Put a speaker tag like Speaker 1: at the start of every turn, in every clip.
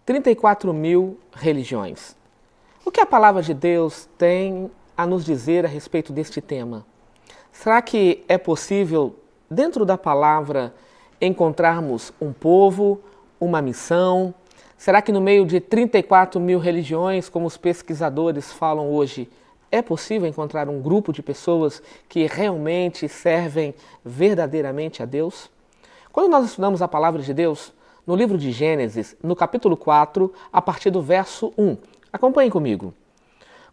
Speaker 1: 34 mil religiões. O que a palavra de Deus tem a nos dizer a respeito deste tema? Será que é possível, dentro da palavra, encontrarmos um povo, uma missão? Será que no meio de 34 mil religiões, como os pesquisadores falam hoje, é possível encontrar um grupo de pessoas que realmente servem verdadeiramente a Deus? Quando nós estudamos a palavra de Deus, no livro de Gênesis, no capítulo 4, a partir do verso 1. Acompanhem comigo.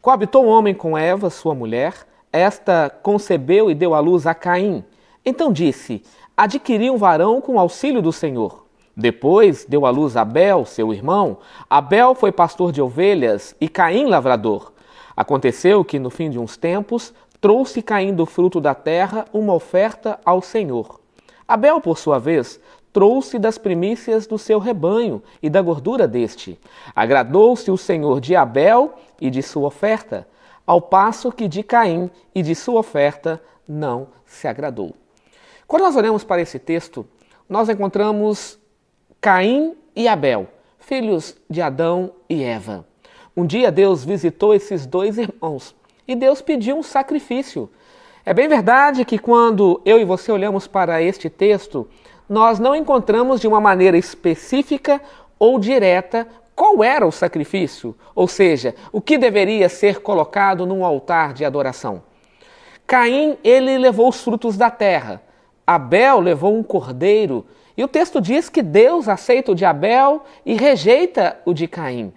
Speaker 1: Coabitou o homem com Eva, sua mulher. Esta concebeu e deu à luz a Caim. Então disse, adquiri um varão com auxílio do Senhor. Depois deu à luz Abel, seu irmão. Abel foi pastor de ovelhas e Caim lavrador. Aconteceu que, no fim de uns tempos, trouxe Caim do fruto da terra uma oferta ao Senhor. Abel, por sua vez, trouxe das primícias do seu rebanho e da gordura deste. Agradou-se o Senhor de Abel e de sua oferta, ao passo que de Caim e de sua oferta não se agradou. Quando nós olhamos para esse texto, nós encontramos Caim e Abel, filhos de Adão e Eva. Um dia Deus visitou esses dois irmãos e Deus pediu um sacrifício. É bem verdade que quando eu e você olhamos para este texto, nós não encontramos de uma maneira específica ou direta qual era o sacrifício, ou seja, o que deveria ser colocado num altar de adoração. Caim, ele levou os frutos da terra. Abel levou um cordeiro. E o texto diz que Deus aceita o de Abel e rejeita o de Caim.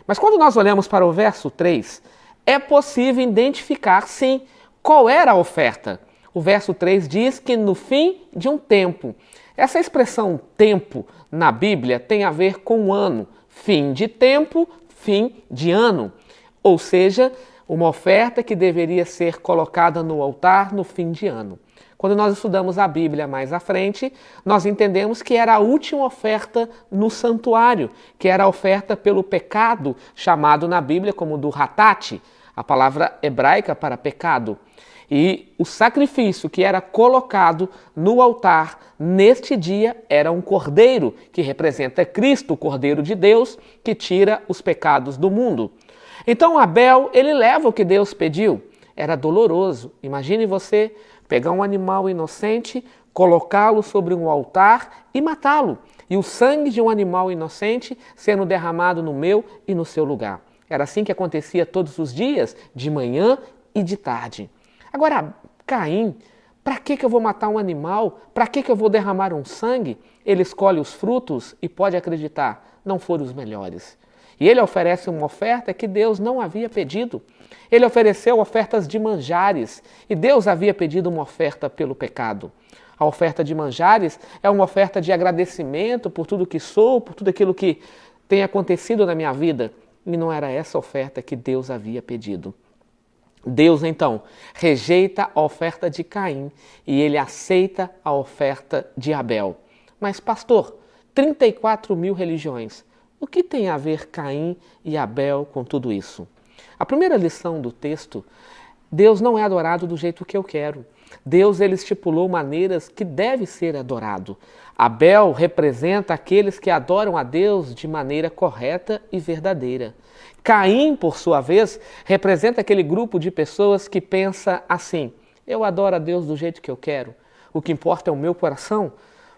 Speaker 1: Mas quando nós olhamos para o verso 3, é possível identificar, sim, qual era a oferta. O verso 3 diz que no fim de um tempo. Essa expressão tempo na Bíblia tem a ver com ano. Fim de tempo, fim de ano. Ou seja, uma oferta que deveria ser colocada no altar no fim de ano. Quando nós estudamos a Bíblia mais à frente, nós entendemos que era a última oferta no santuário, que era a oferta pelo pecado, chamado na Bíblia como do hatat, a palavra hebraica para pecado. E o sacrifício que era colocado no altar neste dia era um cordeiro, que representa Cristo, o Cordeiro de Deus, que tira os pecados do mundo. Então Abel, ele leva o que Deus pediu. Era doloroso. Imagine você pegar um animal inocente, colocá-lo sobre um altar e matá-lo. E o sangue de um animal inocente sendo derramado no meu e no seu lugar. Era assim que acontecia todos os dias, de manhã e de tarde. Agora, Caim, para que eu vou matar um animal? Para que eu vou derramar um sangue? Ele escolhe os frutos e pode acreditar, não foram os melhores. E ele oferece uma oferta que Deus não havia pedido. Ele ofereceu ofertas de manjares e Deus havia pedido uma oferta pelo pecado. A oferta de manjares é uma oferta de agradecimento por tudo que sou, por tudo aquilo que tem acontecido na minha vida. E não era essa oferta que Deus havia pedido. Deus, então, rejeita a oferta de Caim e ele aceita a oferta de Abel. Mas, pastor, 34 mil religiões, o que tem a ver Caim e Abel com tudo isso? A primeira lição do texto, Deus não é adorado do jeito que eu quero. Deus, ele estipulou maneiras que deve ser adorado. Abel representa aqueles que adoram a Deus de maneira correta e verdadeira. Caim, por sua vez, representa aquele grupo de pessoas que pensa assim, eu adoro a Deus do jeito que eu quero, o que importa é o meu coração,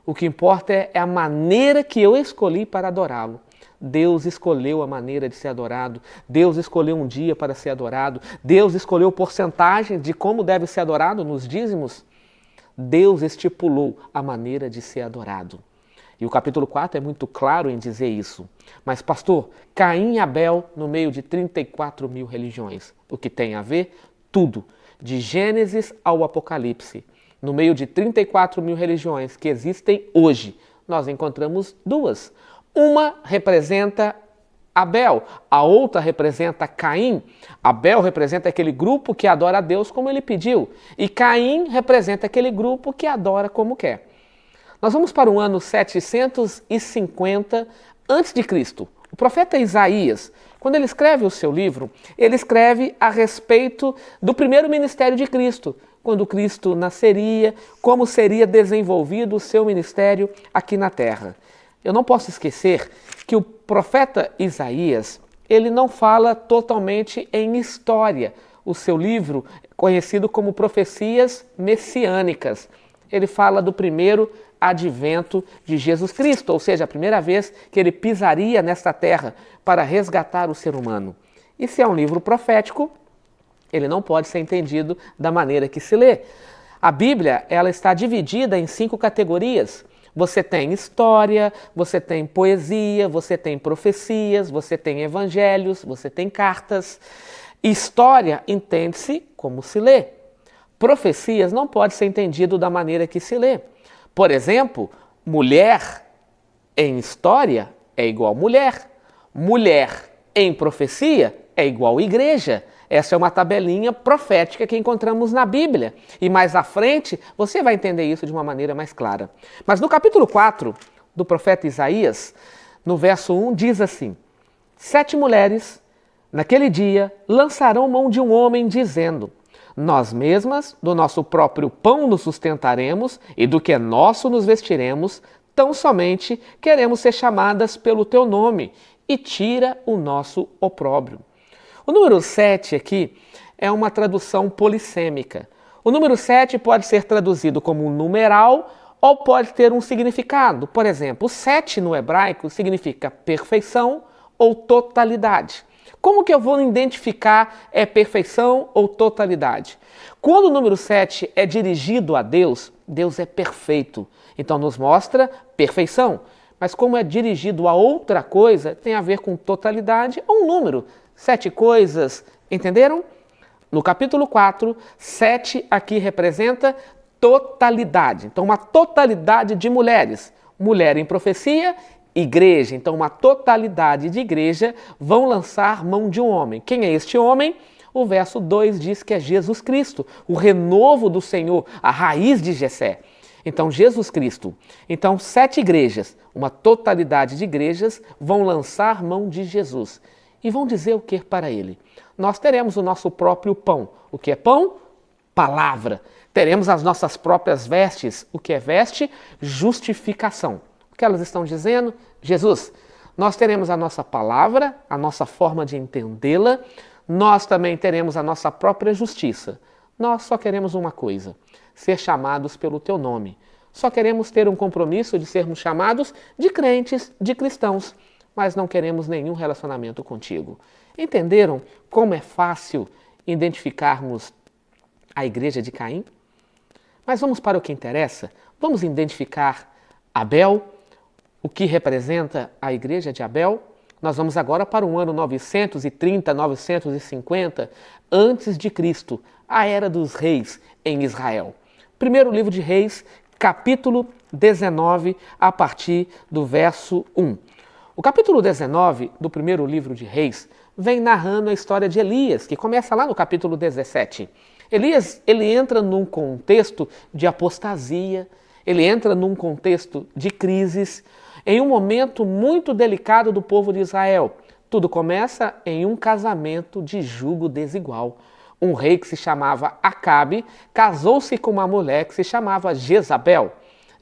Speaker 1: o que importa é a maneira que eu escolhi para adorá-lo. Deus escolheu a maneira de ser adorado, Deus escolheu um dia para ser adorado, Deus escolheu porcentagem de como deve ser adorado nos dízimos. Deus estipulou a maneira de ser adorado. E o capítulo 4 é muito claro em dizer isso. Mas, pastor, Caim e Abel no meio de 34 mil religiões. O que tem a ver? Tudo. De Gênesis ao Apocalipse. No meio de 34 mil religiões que existem hoje, nós encontramos duas. Uma representa Abel, a outra representa Caim. Abel representa aquele grupo que adora a Deus como ele pediu. E Caim representa aquele grupo que adora como quer. Nós vamos para o ano 750 a.C. O profeta Isaías, quando ele escreve o seu livro, ele escreve a respeito do primeiro ministério de Cristo, quando Cristo nasceria, como seria desenvolvido o seu ministério aqui na Terra. Eu não posso esquecer que o profeta Isaías, ele não fala totalmente em história. O seu livro é conhecido como Profecias Messiânicas. Ele fala do primeiro advento de Jesus Cristo, ou seja, a primeira vez que ele pisaria nesta terra para resgatar o ser humano. E se é um livro profético, ele não pode ser entendido da maneira que se lê. A Bíblia, ela está dividida em 5 categorias. Você tem história, você tem poesia, você tem profecias, você tem evangelhos, você tem cartas. História entende-se como se lê. Profecias não pode ser entendido da maneira que se lê. Por exemplo, mulher em história é igual mulher. Mulher em profecia é igual igreja. Essa é uma tabelinha profética que encontramos na Bíblia. E mais à frente, você vai entender isso de uma maneira mais clara. Mas no capítulo 4 do profeta Isaías, no verso 1, diz assim: 7 mulheres, naquele dia, lançarão mão de um homem, dizendo: nós mesmas, do nosso próprio pão nos sustentaremos e do que é nosso nos vestiremos, tão somente queremos ser chamadas pelo teu nome, e tira o nosso opróbrio. O número 7 aqui é uma tradução polissêmica. O número 7 pode ser traduzido como um numeral ou pode ter um significado. Por exemplo, o 7 no hebraico significa perfeição ou totalidade. Como que eu vou identificar perfeição ou totalidade? Quando o número 7 é dirigido a Deus, Deus é perfeito. Então nos mostra perfeição. Mas como é dirigido a outra coisa, tem a ver com totalidade ou um número. 7 coisas, entenderam? No capítulo 4, 7 aqui representa totalidade. Então, uma totalidade de mulheres. Mulher em profecia, igreja. Então, uma totalidade de igreja vão lançar mão de um homem. Quem é este homem? O verso 2 diz que é Jesus Cristo, o renovo do Senhor, a raiz de Jessé. Então, Jesus Cristo. Então, 7 igrejas, uma totalidade de igrejas, vão lançar mão de Jesus. E vão dizer o que para ele? Nós teremos o nosso próprio pão. O que é pão? Palavra. Teremos as nossas próprias vestes. O que é veste? Justificação. O que elas estão dizendo? Jesus, nós teremos a nossa palavra, a nossa forma de entendê-la. Nós também teremos a nossa própria justiça. Nós só queremos uma coisa: ser chamados pelo teu nome. Só queremos ter um compromisso de sermos chamados de crentes, de cristãos. Mas não queremos nenhum relacionamento contigo. Entenderam como é fácil identificarmos a igreja de Caim? Mas vamos para o que interessa. Vamos identificar Abel, o que representa a igreja de Abel? Nós vamos agora para o ano 930, 950 antes de Cristo, a era dos reis em Israel. Primeiro livro de Reis, capítulo 19, a partir do verso 1. O capítulo 19 do primeiro livro de Reis vem narrando a história de Elias, que começa lá no capítulo 17. Elias, ele entra num contexto de apostasia, ele entra num contexto de crises, em um momento muito delicado do povo de Israel. Tudo começa em um casamento de jugo desigual. Um rei que se chamava Acabe casou-se com uma mulher que se chamava Jezabel.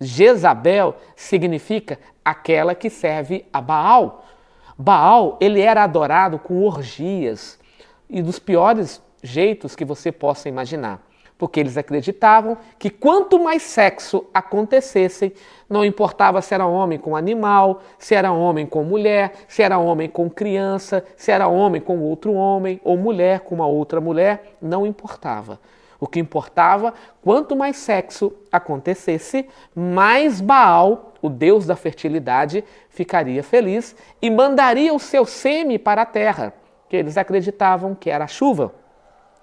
Speaker 1: Jezabel significa aquela que serve a Baal. Baal, ele era adorado com orgias e dos piores jeitos que você possa imaginar. Porque eles acreditavam que quanto mais sexo acontecesse, não importava se era homem com animal, se era homem com mulher, se era homem com criança, se era homem com outro homem, ou mulher com uma outra mulher, não importava. O que importava, quanto mais sexo acontecesse, mais Baal, o deus da fertilidade, ficaria feliz e mandaria o seu sêmen para a terra, que eles acreditavam que era a chuva,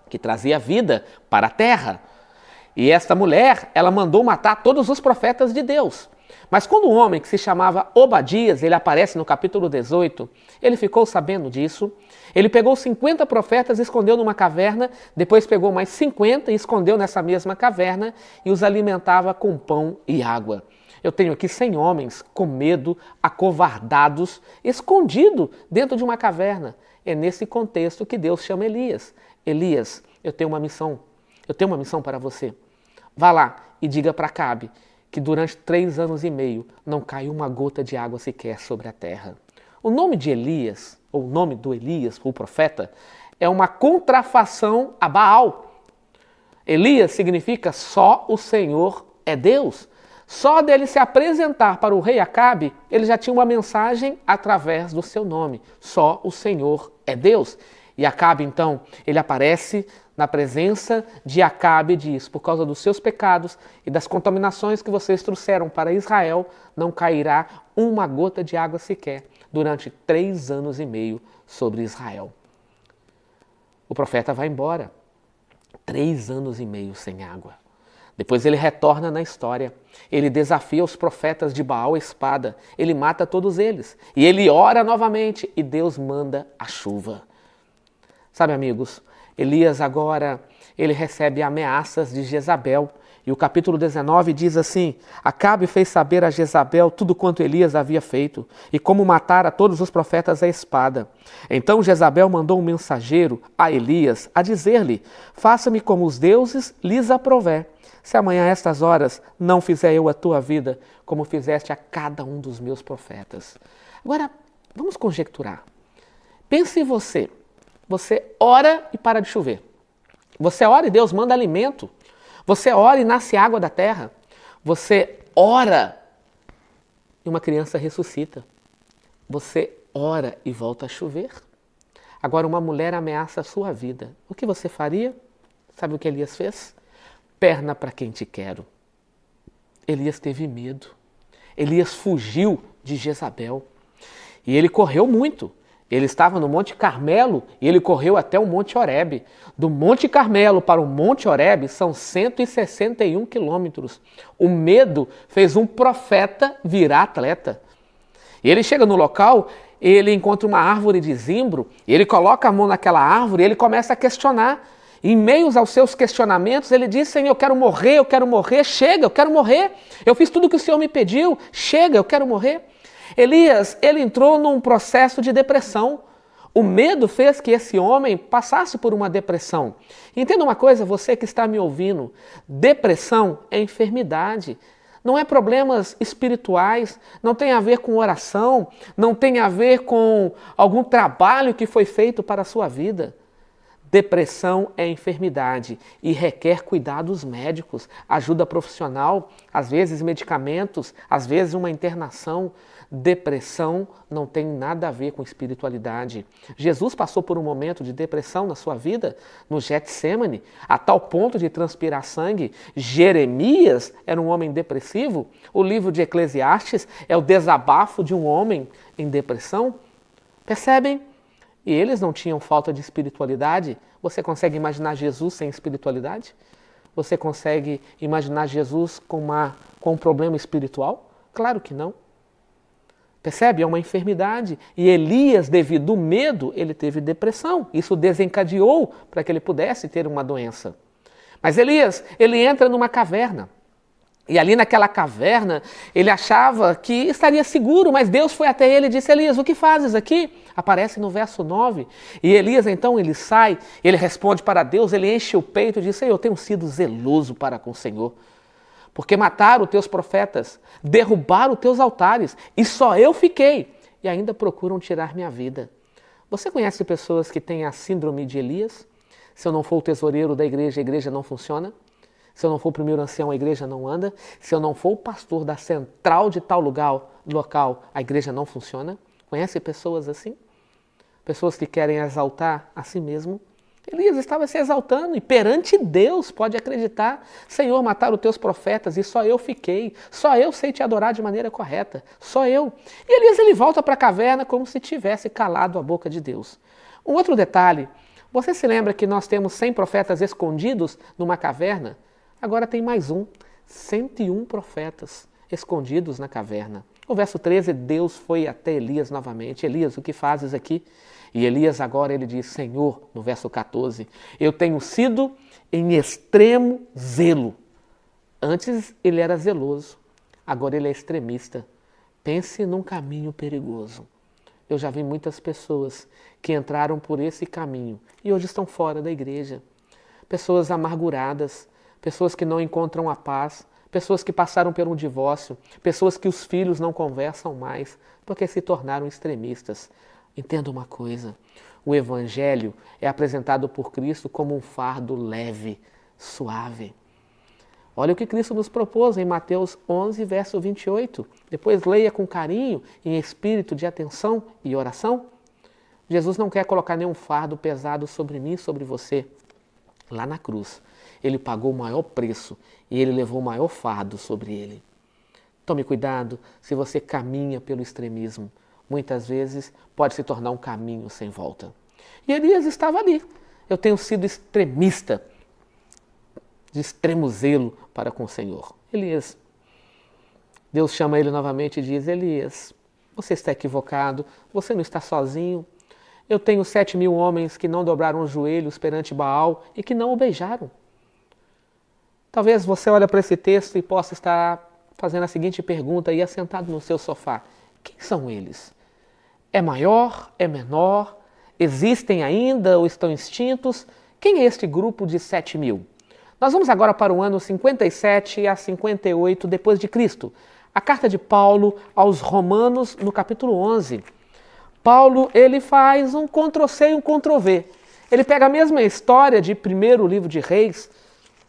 Speaker 1: que trazia vida para a terra. E esta mulher, ela mandou matar todos os profetas de Deus. Mas quando um homem que se chamava Obadias, ele aparece no capítulo 18, ele ficou sabendo disso. Ele pegou 50 profetas e escondeu numa caverna, depois pegou mais 50 e escondeu nessa mesma caverna e os alimentava com pão e água. Eu tenho aqui 100 homens com medo, acovardados, escondido dentro de uma caverna. É nesse contexto que Deus chama Elias. Elias, eu tenho uma missão para você. Vá lá e diga para Acabe que durante 3 anos e meio não caiu uma gota de água sequer sobre a terra. O nome de Elias, ou o nome do Elias, o profeta, é uma contrafação a Baal. Elias significa só o Senhor é Deus. Só dele se apresentar para o rei Acabe, ele já tinha uma mensagem através do seu nome. Só o Senhor é Deus. E Acabe, então, ele aparece na presença de Acabe e diz: por causa dos seus pecados e das contaminações que vocês trouxeram para Israel, não cairá uma gota de água sequer durante 3 anos e meio sobre Israel. O profeta vai embora. 3 anos e meio sem água. Depois ele retorna na história. Ele desafia os profetas de Baal à espada. Ele mata todos eles. E ele ora novamente e Deus manda a chuva. Sabe, amigos, Elias agora, ele recebe ameaças de Jezabel. E o capítulo 19 diz assim: Acabe fez saber a Jezabel tudo quanto Elias havia feito e como matara todos os profetas à espada. Então Jezabel mandou um mensageiro a Elias a dizer-lhe: faça-me como os deuses lhes aprouver, se amanhã a estas horas não fizer eu a tua vida como fizeste a cada um dos meus profetas. Agora, vamos conjecturar. Pense em você. Você ora e para de chover. Você ora e Deus manda alimento. Você ora e nasce água da terra. Você ora e uma criança ressuscita. Você ora e volta a chover. Agora uma mulher ameaça a sua vida. O que você faria? Sabe o que Elias fez? Perna para quem te quero. Elias teve medo. Elias fugiu de Jezabel. E ele correu muito. Ele estava no Monte Carmelo e ele correu até o Monte Horebe. Do Monte Carmelo para o Monte Horebe são 161 quilômetros. O medo fez um profeta virar atleta. E ele chega no local, ele encontra uma árvore de zimbro, ele coloca a mão naquela árvore e ele começa a questionar. Em meio aos seus questionamentos, ele diz: Senhor, eu quero morrer, chega, eu quero morrer. Eu fiz tudo o que o Senhor me pediu, chega, eu quero morrer. Elias, ele entrou num processo de depressão. O medo fez que esse homem passasse por uma depressão. Entenda uma coisa, você que está me ouvindo, depressão é enfermidade. Não é problemas espirituais, não tem a ver com oração, não tem a ver com algum trabalho que foi feito para a sua vida. Depressão é enfermidade e requer cuidados médicos, ajuda profissional, às vezes medicamentos, às vezes uma internação. Depressão não tem nada a ver com espiritualidade. Jesus passou por um momento de depressão na sua vida, no Getsêmani, a tal ponto de transpirar sangue. Jeremias era um homem depressivo. O livro de Eclesiastes é o desabafo de um homem em depressão. Percebem? E eles não tinham falta de espiritualidade. Você consegue imaginar Jesus sem espiritualidade? Você consegue imaginar Jesus com um problema espiritual? Claro que não. Percebe? É uma enfermidade. E Elias, devido ao medo, ele teve depressão. Isso desencadeou para que ele pudesse ter uma doença. Mas Elias, ele entra numa caverna. E ali naquela caverna, ele achava que estaria seguro, mas Deus foi até ele e disse: Elias, o que fazes aqui? Aparece no verso 9. E Elias, então, ele sai, ele responde para Deus, ele enche o peito e diz: Senhor, eu tenho sido zeloso para com o Senhor. Porque mataram os teus profetas, derrubaram os teus altares, e só eu fiquei, e ainda procuram tirar minha vida. Você conhece pessoas que têm a síndrome de Elias? Se eu não for o tesoureiro da igreja, a igreja não funciona. Se eu não for o primeiro ancião, a igreja não anda. Se eu não for o pastor da central de tal local, a igreja não funciona. Conhece pessoas assim? Pessoas que querem exaltar a si mesmo. Elias estava se exaltando e perante Deus pode acreditar: Senhor, mataram os teus profetas e só eu fiquei, só eu sei te adorar de maneira correta, só eu. E Elias, ele volta para a caverna como se tivesse calado a boca de Deus. Um outro detalhe, você se lembra que nós temos 100 profetas escondidos numa caverna? Agora tem mais 101 profetas escondidos na caverna. No verso 13, Deus foi até Elias novamente. Elias, o que fazes aqui? E Elias agora ele diz: Senhor, no verso 14, eu tenho sido em extremo zelo. Antes ele era zeloso, agora ele é extremista. Pense num caminho perigoso. Eu já vi muitas pessoas que entraram por esse caminho e hoje estão fora da igreja. Pessoas amarguradas, pessoas que não encontram a paz, pessoas que passaram por um divórcio, pessoas que os filhos não conversam mais porque se tornaram extremistas. Entenda uma coisa, o Evangelho é apresentado por Cristo como um fardo leve, suave. Olha o que Cristo nos propôs em Mateus 11, verso 28. Depois leia com carinho, em espírito de atenção e oração. Jesus não quer colocar nenhum fardo pesado sobre mim e sobre você. Lá na cruz, Ele pagou o maior preço e Ele levou o maior fardo sobre Ele. Tome cuidado se você caminha pelo extremismo. Muitas vezes pode se tornar um caminho sem volta. E Elias estava ali. Eu tenho sido extremista, de extremo zelo para com o Senhor. Elias, Deus chama ele novamente e diz: Elias, você está equivocado, você não está sozinho. Eu tenho 7.000 homens que não dobraram os joelhos perante Baal e que não o beijaram. Talvez você olhe para esse texto e possa estar fazendo a seguinte pergunta aí, assentado no seu sofá: quem são eles? É maior? É menor? Existem ainda ou estão extintos? Quem é este grupo de 7.000? Nós vamos agora para o ano 57 a 58 depois de Cristo. A carta de Paulo aos Romanos, no capítulo 11. Paulo, ele faz um Ctrl-C e um Ctrl-V. Ele pega a mesma história de primeiro livro de Reis,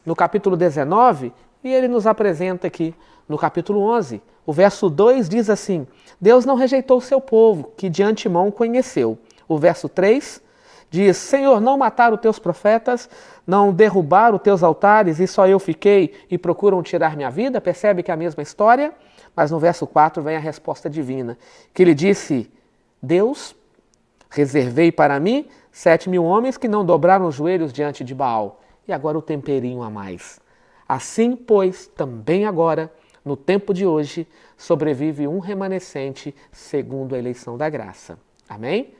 Speaker 1: no capítulo 19, e ele nos apresenta aqui no capítulo 11. O verso 2 diz assim: Deus não rejeitou o seu povo, que de antemão conheceu. O verso 3 diz: Senhor, não mataram os teus profetas, não derrubaram os teus altares, e só eu fiquei e procuram tirar minha vida. Percebe que é a mesma história? Mas no verso 4 vem a resposta divina, que ele disse: Deus, reservei para mim 7.000 homens que não dobraram os joelhos diante de Baal. E agora o temperinho a mais. Assim, pois, também agora, no tempo de hoje, sobrevive um remanescente segundo a eleição da graça. Amém?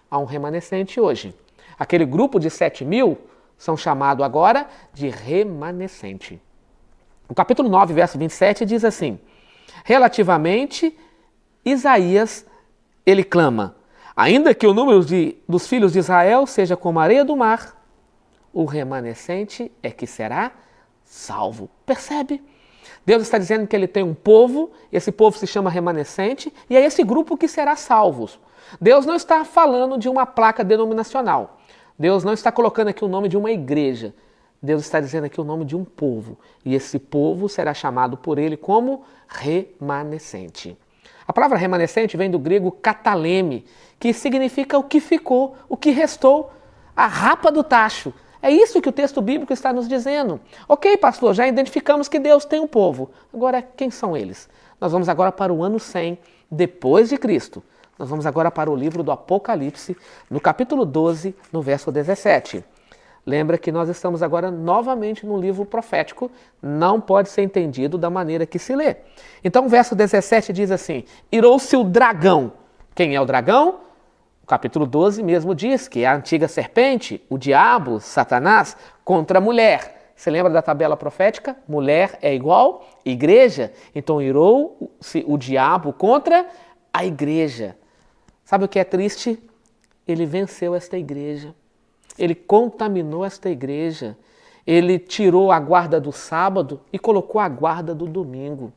Speaker 1: Há um remanescente hoje. Aquele grupo de 7.000 são chamados agora de remanescente. O capítulo 9, verso 27 diz assim: relativamente, Isaías, ele clama: ainda que o número dos filhos de Israel seja como a areia do mar, o remanescente é que será salvo. Percebe? Deus está dizendo que ele tem um povo, esse povo se chama remanescente, e é esse grupo que será salvo. Deus não está falando de uma placa denominacional. Deus não está colocando aqui o nome de uma igreja. Deus está dizendo aqui o nome de um povo. E esse povo será chamado por ele como remanescente. A palavra remanescente vem do grego kataleme, que significa o que ficou, o que restou, a rapa do tacho. É isso que o texto bíblico está nos dizendo. Ok, pastor, já identificamos que Deus tem um povo. Agora, quem são eles? Nós vamos agora para o ano 100, depois de Cristo. Nós vamos agora para o livro do Apocalipse, no capítulo 12, no verso 17. Lembra que nós estamos agora novamente num livro profético, não pode ser entendido da maneira que se lê. Então o verso 17 diz assim: irou-se o dragão. Quem é o dragão? O capítulo 12 mesmo diz que é a antiga serpente, o diabo, Satanás, contra a mulher. Você lembra da tabela profética? Mulher é igual igreja. Então irou-se o diabo contra a igreja. Sabe o que é triste? Ele venceu esta igreja. Ele contaminou esta igreja. Ele tirou a guarda do sábado e colocou a guarda do domingo.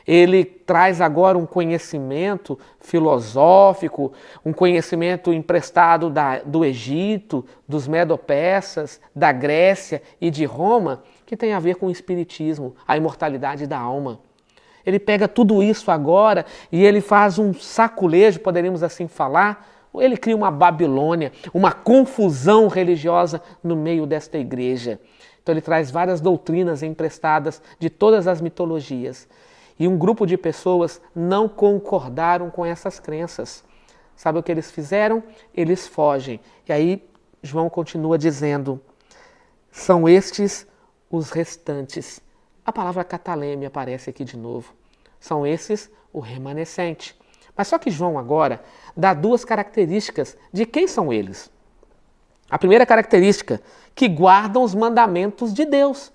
Speaker 1: Ele traz agora um conhecimento filosófico, um conhecimento emprestado do Egito, dos Medo-Persas, da Grécia e de Roma, que tem a ver com o espiritismo, a imortalidade da alma. Ele pega tudo isso agora e ele faz um saculejo, poderíamos assim falar. Ele cria uma Babilônia, uma confusão religiosa no meio desta igreja. Então ele traz várias doutrinas emprestadas de todas as mitologias. E um grupo de pessoas não concordaram com essas crenças. Sabe o que eles fizeram? Eles fogem. E aí João continua dizendo: são estes os restantes. A palavra kataleme aparece aqui de novo. São esses o remanescente. Mas só que João agora dá duas características de quem são eles. A primeira característica, que guardam os mandamentos de Deus.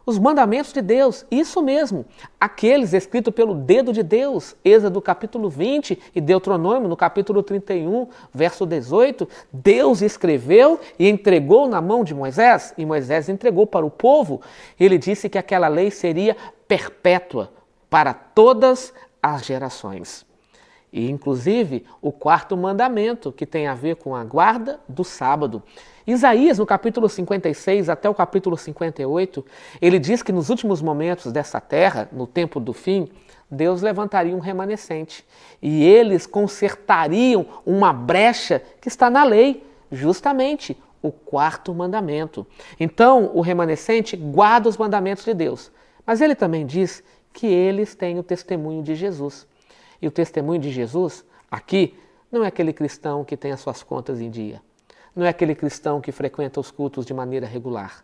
Speaker 1: Os mandamentos de Deus, isso mesmo, aqueles escritos pelo dedo de Deus, Êxodo capítulo 20 e Deuteronômio no capítulo 31, verso 18, Deus escreveu e entregou na mão de Moisés, e Moisés entregou para o povo. Ele disse que aquela lei seria perpétua para todas as gerações. E, inclusive, o quarto mandamento, que tem a ver com a guarda do sábado. Isaías, no capítulo 56 até o capítulo 58, ele diz que nos últimos momentos dessa terra, no tempo do fim, Deus levantaria um remanescente. E eles consertariam uma brecha que está na lei, justamente o quarto mandamento. Então, o remanescente guarda os mandamentos de Deus. Mas ele também diz que eles têm o testemunho de Jesus. E o testemunho de Jesus, aqui, não é aquele cristão que tem as suas contas em dia. Não é aquele cristão que frequenta os cultos de maneira regular.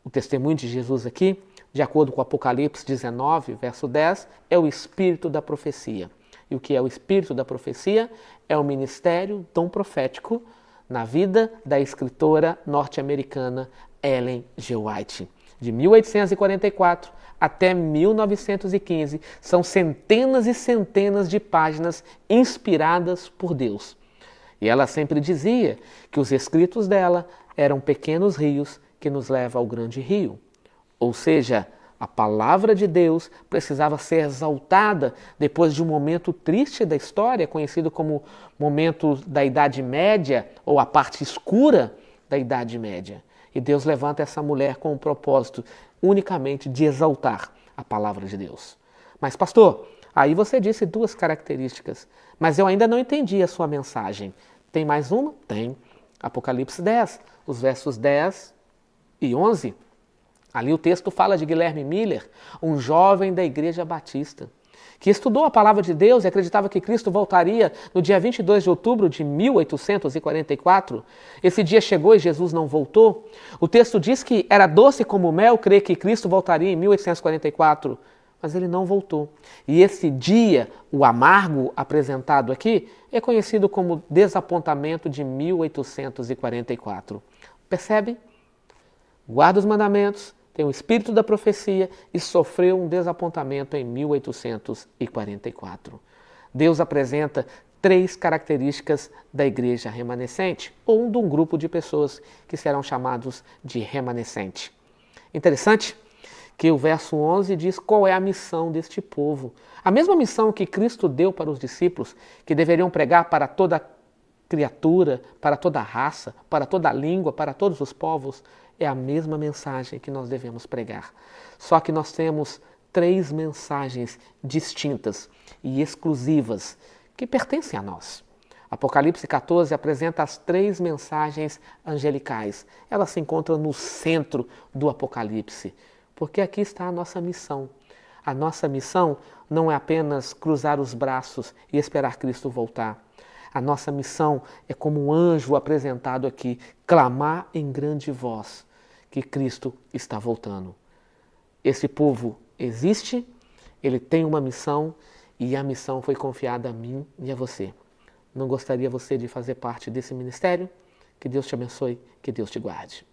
Speaker 1: O testemunho de Jesus aqui, de acordo com Apocalipse 19, verso 10, é o espírito da profecia. E o que é o espírito da profecia? É o ministério dom profético na vida da escritora norte-americana Ellen G. White. De 1844 até 1915, são centenas e centenas de páginas inspiradas por Deus. E ela sempre dizia que os escritos dela eram pequenos rios que nos levam ao grande rio. Ou seja, a palavra de Deus precisava ser exaltada depois de um momento triste da história, conhecido como momento da Idade Média, ou a parte escura da Idade Média. E Deus levanta essa mulher com o propósito unicamente de exaltar a palavra de Deus. Mas, pastor, aí você disse duas características, mas eu ainda não entendi a sua mensagem. Tem mais uma? Tem. Apocalipse 10, os versos 10 e 11. Ali o texto fala de Guilherme Miller, um jovem da Igreja Batista, que estudou a palavra de Deus e acreditava que Cristo voltaria no dia 22 de outubro de 1844. Esse dia chegou e Jesus não voltou. O texto diz que era doce como mel crer que Cristo voltaria em 1844, mas ele não voltou. E esse dia, o amargo apresentado aqui, é conhecido como desapontamento de 1844. Percebem? Guarda os mandamentos, tem o espírito da profecia e sofreu um desapontamento em 1844. Deus apresenta três características da igreja remanescente, ou de um grupo de pessoas que serão chamados de remanescente. Interessante que o verso 11 diz qual é a missão deste povo. A mesma missão que Cristo deu para os discípulos, que deveriam pregar para toda criatura, para toda raça, para toda língua, para todos os povos, é a mesma mensagem que nós devemos pregar. Só que nós temos três mensagens distintas e exclusivas que pertencem a nós. Apocalipse 14 apresenta as três mensagens angelicais. Elas se encontram no centro do Apocalipse, porque aqui está a nossa missão. A nossa missão não é apenas cruzar os braços e esperar Cristo voltar. A nossa missão é, como um anjo apresentado aqui, clamar em grande voz que Cristo está voltando. Esse povo existe, ele tem uma missão e a missão foi confiada a mim e a você. Não gostaria você de fazer parte desse ministério? Que Deus te abençoe, que Deus te guarde.